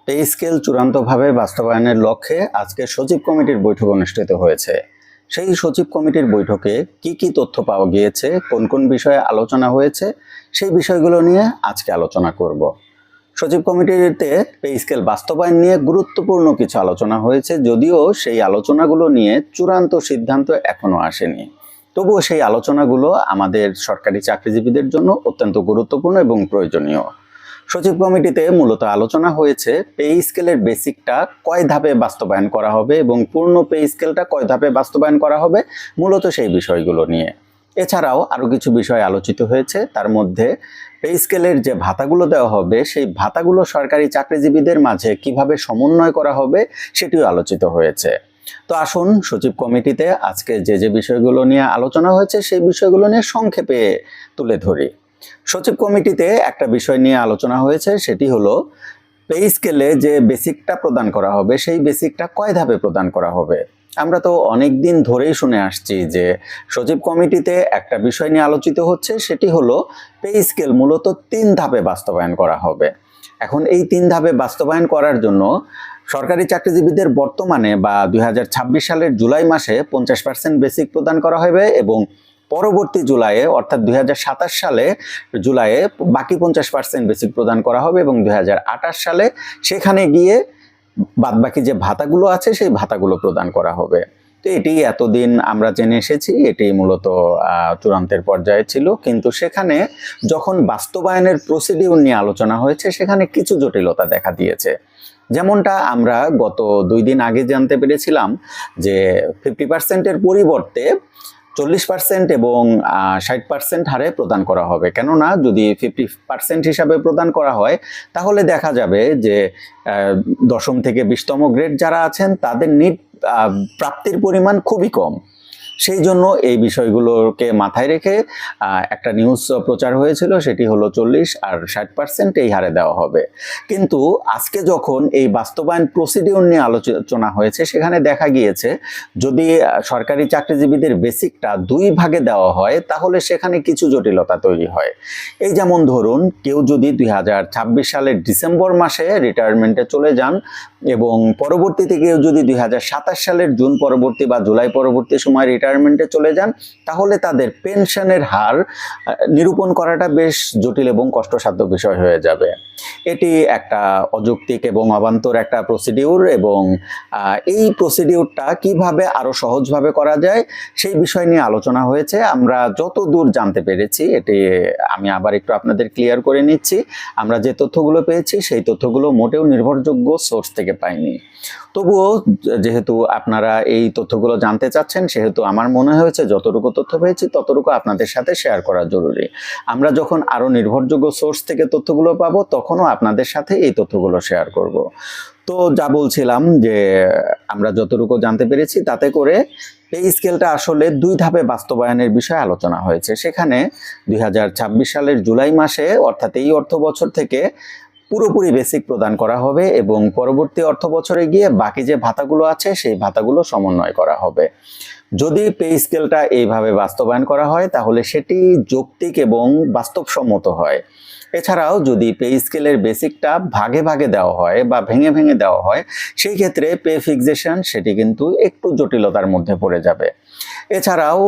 Pay scale চূড়ান্তভাবে বাস্তবায়নের লক্ষ্যে আজকে সচিব কমিটির বৈঠক অনুষ্ঠিত হয়েছে। সেই সচিব কমিটির বৈঠকে কি কি তথ্য পাওয়া গিয়েছে, কোন কোন বিষয়ে আলোচনা হয়েছে, সেই বিষয়গুলো নিয়ে আজকে আলোচনা করব। সচিব কমিটিতে পে স্কেল বাস্তবায়ন নিয়ে গুরুত্বপূর্ণ কিছু আলোচনা হয়েছে, যদিও সেই আলোচনাগুলো নিয়ে চূড়ান্ত সিদ্ধান্ত এখনো আসেনি। তবুও সেই আলোচনাগুলো আমাদের সরকারি চাকরিজীবীদের জন্য অত্যন্ত গুরুত্বপূর্ণ এবং প্রয়োজনীয়। সচিব কমিটিতে মূলত আলোচনা হয়েছে পে স্কেলের বেসিকটা কয় ধাপে বাস্তবায়ন করা হবে এবং পূর্ণ পে স্কেলটা কয় ধাপে বাস্তবায়ন করা হবে, মূলত সেই বিষয়গুলো নিয়ে। এছাড়াও আরও কিছু বিষয় আলোচিত হয়েছে। তার মধ্যে পে স্কেলের যে ভাতাগুলো দেওয়া হবে, সেই ভাতাগুলো সরকারি চাকরিজীবীদের মাঝে কিভাবে সমন্বয় করা হবে, সেটিও আলোচিত হয়েছে। তো আসুন সচিব কমিটিতে আজকে যে বিষয়গুলো নিয়ে আলোচনা হয়েছে সেই বিষয়গুলো নিয়ে সংক্ষেপে তুলে ধরি। সচিব কমিটিতে একটা বিষয় নিয়ে আলোচনা হয়েছে, সেটি হলো পে স্কেলে যে বেসিকটা প্রদান করা হবে সেই বেসিকটা কয় ধাপে প্রদান করা হবে। আমরা তো অনেক দিন ধরেই শুনে আসছি যে সচিব কমিটিতে একটা বিষয় নিয়ে আলোচিত হচ্ছে, সেটি হলো পে স্কেল মূলত 3 ধাপে বাস্তবায়ন করা হবে। এখন এই 3 ধাপে বাস্তবায়ন করার জন্য সরকারি চাকরিজীবীদের বর্তমানে বা 2026 সালের জুলাই মাসে 50% বেসিক প্রদান করা হবে এবং পরবর্তী জুলাইয়ে অর্থাৎ 2027 সালে জুলাইয়ে বাকি 50% বেসিক প্রদান করা হবে এবং 2028 সালে সেখানে গিয়ে বাদবাকি যে ভাতাগুলো আছে সেই ভাতাগুলো প্রদান করা হবে। তো এটি এতদিন আমরা জেনে এসেছি, এটি মূলত চূড়ান্তের পর্যায়ে ছিল, কিন্তু সেখানে যখন বাস্তবায়নের প্রসিডিউর নিয়ে আলোচনা হয়েছে সেখানে কিছু জটিলতা দেখা দিয়েছে। যেমনটা আমরা গত 2 দিন আগে জানতে পেরেছিলাম যে 50%-এর পরিবর্তে 40% এবং 60% হারে প্রদান করা হবে। কেননা যদি 50% হিসাবে প্রদান করা হয় তাহলে দেখা যাবে যে দশম থেকে 20তম গ্রেড যারা আছেন তাদের নিট প্রাপ্তির পরিমাণ খুবই কম। সেই জন্য এই বিষয়গুলোকে মাথায় রেখে একটা নিউজ প্রচার হয়েছিল, সেটি হলো 40 আর 60% এই হারে দেওয়া হবে। কিন্তু আজকে যখন এই বাস্তবায়ন প্রসিডিউর নিয়ে আলোচনা হয়েছে সেখানে দেখা গিয়েছে যদি সরকারি চাকরিজীবীদের বেসিকটা 2 ভাগে দেওয়া হয় তাহলে সেখানে কিছু জটিলতা তৈরি হয়। এই যেমন ধরুন, কেউ যদি 2026 সালের ডিসেম্বর মাসে রিটায়ারমেন্টে চলে যান এবং পরবর্তীতে কেউ যদি 2027 সালের জুন পরবর্তী বা জুলাই পরবর্তী সময় রিটায়ারমেন্টে চলে যান, তাহলে তাদের পেনশনের হার নিরূপণ করাটা বেশ জটিল এবং কষ্টসাধ্য বিষয় হয়ে যাবে। এটি একটা অযৌক্তিক এবং অবান্তর একটা প্রসিডিউর এবং এই প্রসিডিউরটা কিভাবে আরো সহজভাবে করা যায় সেই বিষয় নিয়ে আলোচনা হয়েছে। আমরা যত দূর জানতে পেরেছি, এটি আমি আবার একটু আপনাদের ক্লিয়ার করে নিচ্ছি, আমরা যে তথ্যগুলো পেয়েছি সেই তথ্যগুলো মোটেও নির্ভরযোগ্য সোর্স থেকে পাইনি। তবুও যেহেতু আপনারা এই তথ্যগুলো জানতে চাচ্ছেন, সেহেতু আমার মনে হয়েছে যতটুকু তথ্য পেয়েছি ততটুকু আপনাদের সাথে শেয়ার করা জরুরি। আমরা যখন আরো নির্ভরযোগ্য সোর্স থেকে তথ্যগুলো পাবো তখনও আপনাদের সাথে এই তথ্যগুলো শেয়ার করব। তো যা বলছিলাম যে আমরা যতটুকু জানতে পেরেছি তাতে করে পে স্কেলটা আসলে 2 ধাপে বাস্তবায়নের বিষয়ে আলোচনা হয়েছে। সেখানে 2026 সালের জুলাই মাসে অর্থাৎ এই অর্থ বছর থেকে পুরোপুরি বেসিক প্রদান করা হবে এবং পরবর্তী অর্থ বছরে গিয়ে বাকি যে ভাতাগুলো আছে সেই ভাতাগুলো সমন্বয় করা হবে। যদি পে স্কেলটা এইভাবে বাস্তবায়ন করা হয় তাহলে সেটি যৌক্তিক এবং বাস্তবসম্মত হয়। এছাড়াও যদি পে স্কেলের বেসিকটা ভাগে ভাগে দেওয়া হয় বা ভেঙে ভেঙে দেওয়া হয়, সেই ক্ষেত্রে পে ফিক্সেশন সেটি কিন্তু একটু জটিলতার মধ্যে পড়ে যাবে। এছাড়াও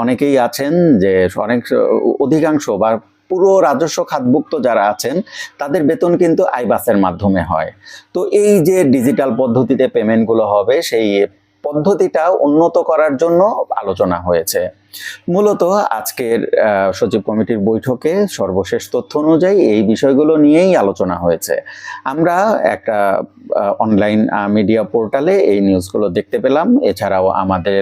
অনেকেই আছেন যে অধিকাংশ বা পুরো রাজস্ব খাতভুক্ত যারা আছেন তাদের বেতন কিন্তু আইবাসের মাধ্যমে হয়। তো এই যে ডিজিটাল পদ্ধতিতে পেমেন্টগুলো হবে সেই পদ্ধতিটা উন্নত করার জন্য আলোচনা হয়েছে। মূলত আজকের সচিব কমিটির বৈঠকে সর্বশেষ তথ্য অনুযায়ী এই বিষয়গুলো নিয়েই আলোচনা হয়েছে। আমরা একটা অনলাইন মিডিয়া পোর্টালে এই নিউজগুলো দেখতে পেলাম। এছাড়াও আমাদের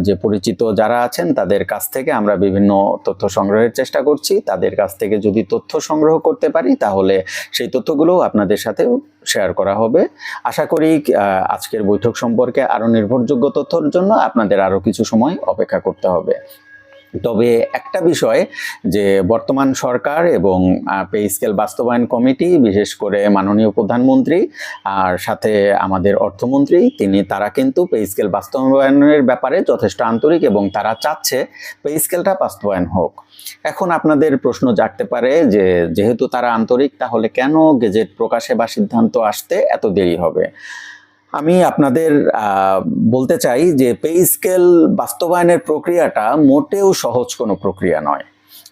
যে পরিচিত যারা আছেন তাদের কাছ থেকে আমরা বিভিন্ন তথ্য সংগ্রহের চেষ্টা করছি। তাদের কাছ থেকে যদি তথ্য সংগ্রহ করতে পারি তাহলে সেই তথ্যগুলো আপনাদের সাথে শেয়ার করা হবে। আশা করি আজকের বৈঠক সম্পর্কে আরো নির্ভরযোগ্য তথ্যের জন্য আপনাদের আরো কিছু সময় অপেক্ষা করতে হবে। তবে একটা বিষয় যে বর্তমান সরকার এবং পে স্কেল বাস্তবায়ন কমিটি, বিশেষ করে মাননীয় প্রধানমন্ত্রী আর সাথে আমাদের অর্থমন্ত্রী, তারা কিন্তু পে স্কেল বাস্তবায়নের ব্যাপারে যথেষ্ট আন্তরিক এবং তারা চাচ্ছে পে স্কেলটা বাস্তবায়ন হোক। এখন আপনাদের প্রশ্ন জাগতে পারে যে যেহেতু তারা আন্তরিক, তাহলে কেন গেজেট প্রকাশে বা সিদ্ধান্ত আসতে এত দেরি হবে? আমি আপনাদের বলতে চাই যে পে স্কেল বাস্তবায়নের প্রক্রিয়াটা মোটেও সহজ কোনো প্রক্রিয়া নয়।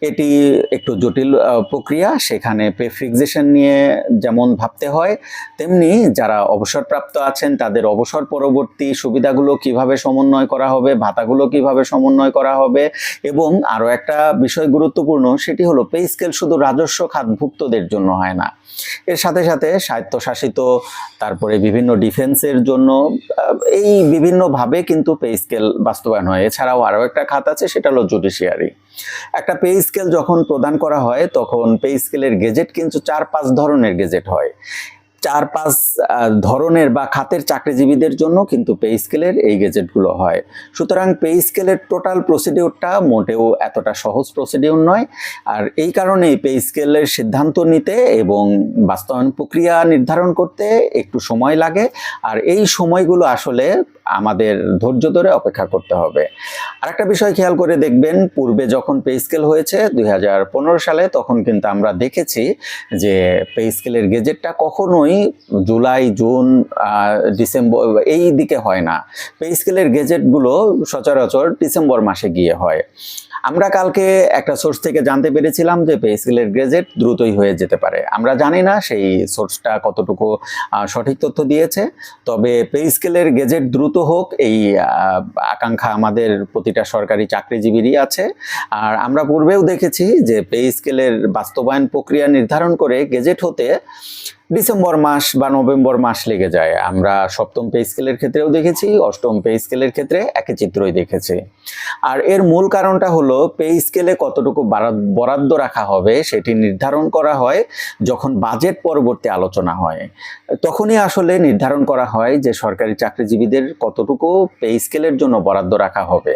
এটি একটু জটিল প্রক্রিয়া। সেখানে পে ফিক্সেশন নিয়ে যেমন ভাবতে হয়, তেমনি যারা অবসরপ্রাপ্ত আছেন তাদের অবসর পরবর্তী সুবিধাগুলো কিভাবে সমন্বয় করা হবে, ভাতাগুলো কিভাবে সমন্বয় করা হবে, এবং আরও একটা বিষয় গুরুত্বপূর্ণ, সেটি হলো পে স্কেল শুধু রাজস্ব খাতভুক্তদের জন্য হয় না, এর সাথে সাথে স্বায়ত্তশাসিত, তারপরে বিভিন্ন ডিফেন্সের জন্য, এই বিভিন্নভাবে কিন্তু পে স্কেল বাস্তবায়ন হয়। এছাড়াও আরও একটা খাত আছে, সেটা হলো জুডিশিয়ারি। একটা পে স্কেল যখন প্রদান করা হয় তখন পে স্কেলের গেজেট কিন্তু 4-5 ধরনের গেজেট হয়। 4-5 ধরনের বা খাতের চাকরিজীবীদের জন্য কিন্তু পে স্কেলের এই গেজেটগুলো হয়। সুতরাং পে স্কেলের টোটাল প্রসিডিউরটা মোটেও এতটা সহজ প্রসিডিউর নয়। আর এই কারণেই পে স্কেলের সিদ্ধান্ত নিতে এবং বাস্তবায়ন প্রক্রিয়া নির্ধারণ করতে একটু সময় লাগে। আর এই সময়গুলো আসলে আমাদের ধৈর্য ধরে অপেক্ষা করতে হবে। আরেকটা বিষয় খেয়াল করে দেখবেন, পূর্বে যখন পে স্কেল হয়েছে 2015 সালে, তখন কিন্তু আমরা দেখেছি যে পে স্কেলের গেজেটটা কখনোই জুলাই, জুন, ডিসেম্বর এই দিকে হয় না। পে স্কেলের গেজেটগুলো সচরাচর ডিসেম্বর মাসে গিয়ে হয়। আমরা কালকে একটা সোর্স থেকে জানতে পেরেছিলাম যে পে স্কেলের গেজেট দ্রুতই হয়ে যেতে পারে। আমরা জানি না সেই সোর্সটা কতটুকু সঠিক তথ্য দিয়েছে, তবে পে স্কেলের গেজেট দ্রুত হোক এই আকাঙ্ক্ষা আমাদের প্রতিটা সরকারি চাকরিজীবীরই আছে। আর আমরা পূর্বেও দেখেছি যে পে স্কেলের বাস্তবায়ন প্রক্রিয়া নির্ধারণ করে গেজেট হতে ডিসেম্বর মাস বা নভেম্বর মাস লেগে যায়। আমরা সপ্তম পে স্কেলের ক্ষেত্রেও দেখেছি, অষ্টম পে স্কেলের ক্ষেত্রে একই চিত্রই দেখেছি। আর এর মূল কারণটা হলো পে স্কেলে কতটুকু বরাদ্দ রাখা হবে সেটি নির্ধারণ করা হয় যখন বাজেট পরবর্তী আলোচনা হয়। তখনই আসলে নির্ধারণ করা হয় যে সরকারি চাকরিজীবীদের কতটুকু পে স্কেলের জন্য বরাদ্দ রাখা হবে।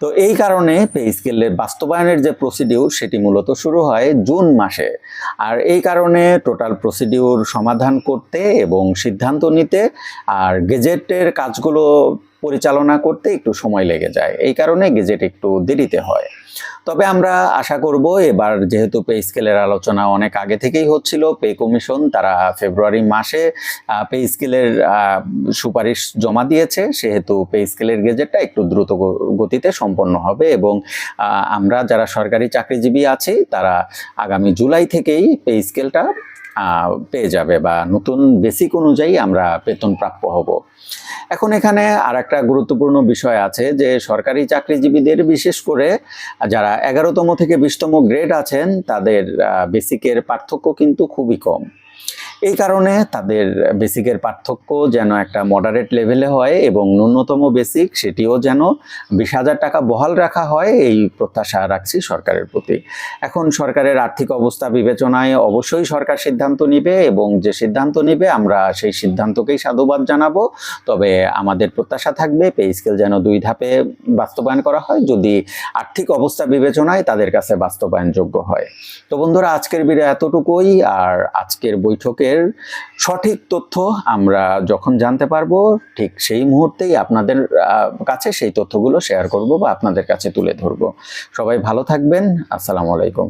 তো এই কারণে পে স্কেলের বাস্তবায়নের যে প্রসিডিউর সেটি মূলত শুরু হয় জুন মাসে। আর এই কারণে টোটাল প্রসিডিউর সমাধান করতে এবং সিদ্ধান্ত নিতে আর গেজেটের কাজগুলো পরিচালনা করতে একটু সময় লেগে যায়। এই কারণে গেজেট একটু দেরিতে হয়। তবে আমরা আশা করব এবার, যেহেতু পে স্কেলের আলোচনা অনেক আগে থেকেই হচ্ছিল, পে কমিশন তারা ফেব্রুয়ারি মাসে পে স্কেলের সুপারিশ জমা দিয়েছে, সেহেতু পে স্কেলের গেজেটটা একটু দ্রুত গতিতে সম্পন্ন হবে এবং আমরা যারা সরকারি চাকরিজীবী আছি তারা আগামী জুলাই থেকেই পে স্কেলটা পেয়ে যাবে বা নতুন বেসিক অনুযায়ী আমরা বেতন প্রাপ্য হব। এখন এখানে আর একটা গুরুত্বপূর্ণ বিষয় আছে যে সরকারি চাকরিজীবীদের, বিশেষ করে যারা 11তম থেকে 20তম গ্রেড আছেন, তাদের বেসিকের পার্থক্য কিন্তু খুবই কম। এই কারণে তাদের বেসিকের পার্থক্য যেন একটা মডারেট লেভেলে হয় এবং ন্যূনতম বেসিক সেটিও যেন 20,000 টাকা বহাল রাখা হয়, এই প্রত্যাশা রাখছি সরকারের প্রতি। এখন সরকারের আর্থিক অবস্থা বিবেচনায় অবশ্যই সরকার সিদ্ধান্ত নিবে এবং যে সিদ্ধান্ত নিবে আমরা সেই সিদ্ধান্তকেই সাধুবাদ জানাবো। তবে আমাদের প্রত্যাশা থাকবে পে স্কেল যেন 2 ধাপে বাস্তবায়ন করা হয়, যদি আর্থিক অবস্থা বিবেচনায় তাদের কাছে বাস্তবায়নযোগ্য হয়। তো বন্ধুরা, আজকের ভিডিও এতটুকুই। আর আজকের বৈঠকের সঠিক তথ্য আমরা যখন জানতে পারবো ঠিক সেই মুহূর্তেই আপনাদের কাছে সেই তথ্যগুলো শেয়ার করব বা আপনাদের কাছে তুলে ধরব। সবাই ভালো থাকবেন। আসসালামু আলাইকুম।